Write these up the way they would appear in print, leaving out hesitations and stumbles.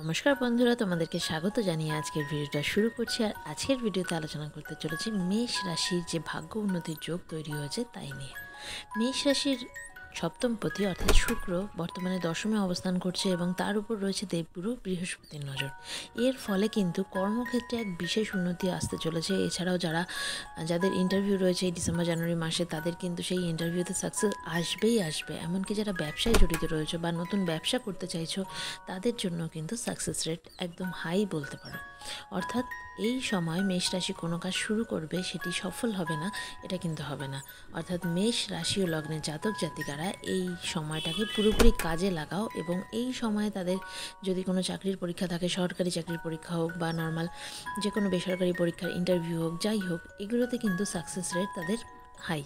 নমস্কার বন্ধুরা, তোমাদেরকে স্বাগত জানিয়ে আজকের ভিডিওটা শুরু করছি। আর আজকের ভিডিওতে আলোচনা করতে চলেছি মেষ রাশির যে ভাগ্য উন্নতির যোগ তৈরি হয়েছে তাই নিয়ে। মেষ রাশির সপ্তমপতি অর্থাৎ শুক্র বর্তমানে দশমে অবস্থান করছে এবং তার উপর রয়েছে দেবগুরু বৃহস্পতির নজর। এর ফলে কিন্তু কর্মক্ষেত্রে এক বিশেষ উন্নতি আসতে চলেছে। এছাড়াও যাদের ইন্টারভিউ রয়েছে এই ডিসেম্বর জানুয়ারি মাসে, তাদের কিন্তু সেই ইন্টারভিউতে সাকসেস আসবেই আসবে। এমনকি যারা ব্যবসায় জড়িত রয়েছে বা নতুন ব্যবসা করতে চাইছো, তাদের জন্য কিন্তু সাকসেস রেট একদম হাই বলতে পারো। অর্থাৎ এই সময় মেষ রাশি কোনো কাজ শুরু করবে, সেটি সফল হবে না এটা কিন্তু হবে না। অর্থাৎ মেষ রাশি ও লগ্নের জাতক জাতিকারা এই সময়টাকে পুরোপুরি কাজে লাগাও এবং এই সময়ে তাদের যদি কোনো চাকরির পরীক্ষা থাকে, সরকারি চাকরির পরীক্ষা হোক বা নর্মাল যে কোনো বেসরকারি পরীক্ষার ইন্টারভিউ হোক, যাই হোক, এগুলোতে কিন্তু সাকসেস রেট তাদের হাই।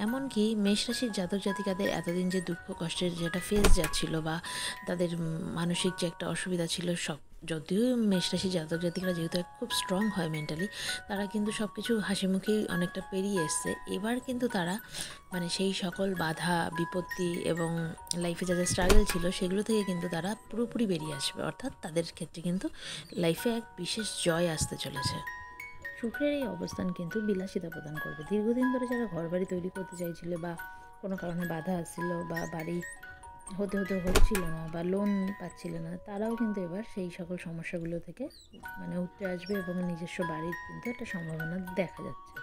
এমনকি মেষ রাশির জাতক জাতিকাদের এতদিন যে দুঃখ কষ্টের যেটা ফেস যাচ্ছিল বা তাদের মানসিক যে একটা অসুবিধা ছিল, যদিও মেষ রাশির জাতক জাতিকারা যেহেতু খুব স্ট্রং হয় মেন্টালি, তারা কিন্তু সব কিছু হাসি মুখেই অনেকটা পেরিয়ে এসছে। এবার কিন্তু তারা সেই সকল বাধা বিপত্তি এবং লাইফে যা যা স্ট্রাগল ছিল সেগুলো থেকে কিন্তু তারা পুরোপুরি বেরিয়ে আসবে। অর্থাৎ তাদের ক্ষেত্রে কিন্তু লাইফে এক বিশেষ জয় আসতে চলেছে। শুক্রের এই অবস্থান কিন্তু বিলাসিতা প্রদান করবে। দীর্ঘদিন ধরে যারা ঘরবাড়ি তৈরি করতে চাইছিল বা কোনো কারণে বাধা আসছিল বা বাড়ি হচ্ছিল না বা লোন পাচ্ছিল না, তারাও কিন্তু এবার সেই সকল সমস্যাগুলো থেকে উঠতে আসবে এবং নিজস্ব বাড়ির কিন্তু একটা সম্ভাবনা দেখা যাচ্ছে।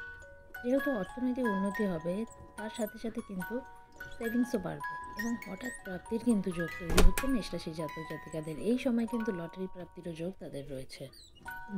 যেহেতু অর্থনৈতিক উন্নতি হবে, তার সাথে সাথে কিন্তু সেভিংসও বাড়বে এবং হঠাৎ প্রাপ্তির কিন্তু যোগ তৈরি হচ্ছে মেষ রাশির জাতক জাতিকাদের। এই সময় কিন্তু লটারি প্রাপ্তিরও যোগ তাদের রয়েছে।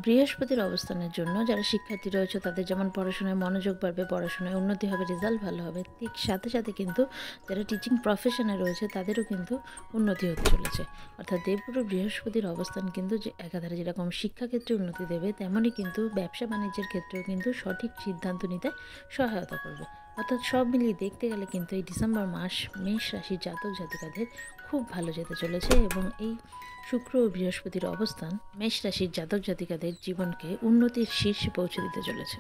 বৃহস্পতির অবস্থানের জন্য যারা শিক্ষার্থী রয়েছে তাদের যেমন পড়াশোনায় মনোযোগ বাড়বে, পড়াশোনায় উন্নতি হবে, রেজাল্ট ভালো হবে, ঠিক সাথে সাথে কিন্তু যারা টিচিং প্রফেশনে রয়েছে তাদেরও কিন্তু উন্নতি হতে চলেছে। অর্থাৎ দেবগুরু বৃহস্পতির অবস্থান কিন্তু যে একাধারে যেরকম শিক্ষাক্ষেত্রে উন্নতি দেবে, তেমনই কিন্তু ব্যবসা বাণিজ্যের ক্ষেত্রেও কিন্তু সঠিক সিদ্ধান্ত নিতে সহায়তা করবে। অর্থাৎ সব মিলিয়ে দেখতে গেলে কিন্তু এই ডিসেম্বর মাস মেষ রাশির জাতক জাতিকাদের খুব ভালো যেতে চলেছে এবং এই শুক্র ও বৃহস্পতির অবস্থান মেষ রাশির জাতক জাতিকাদের জীবনকে উন্নতির শীর্ষে পৌঁছে দিতে চলেছে।